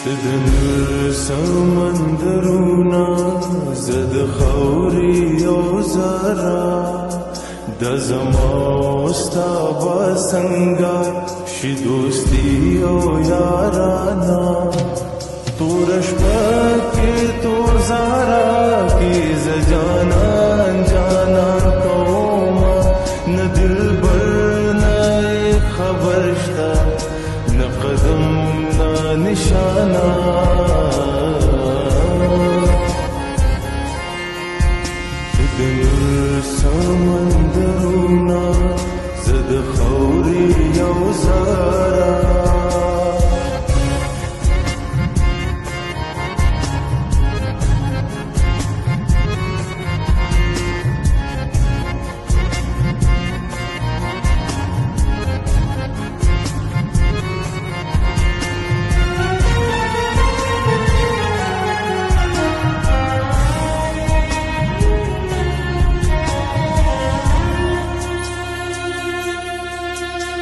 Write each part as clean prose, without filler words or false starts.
دنور سمندرونا زد خوري او زرا د زما ستا بسنگا شي دوستي او یارانا تورش پکې تور زارا کی ز جانان جانان کوما نه دل بر نه خبر شتا نه قدم نه نشانا دنور سمندرونا زد خوري یو زارا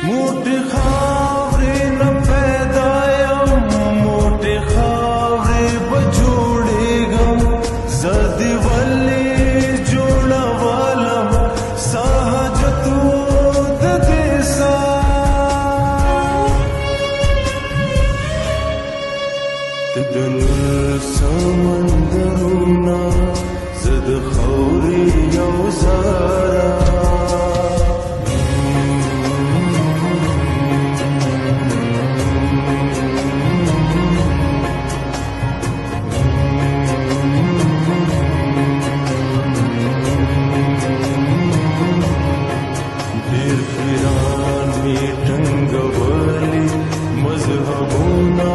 موټی خاورې نه پیدا یم موټی خاورې به جوړېږم زه دې ولې جوړولم ستا حاجتو د دې د دنور سمندرونه زه د خاورې یو زاره مذهبونا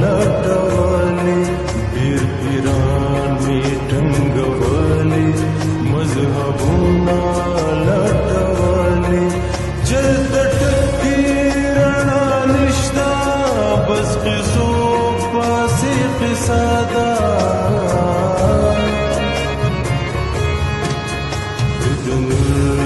لټولې ډېر پیران می ټنګولې مذهبونا لټولې چلته ټکي رڼا نشتا بس قصو پاسې قصه ده د نور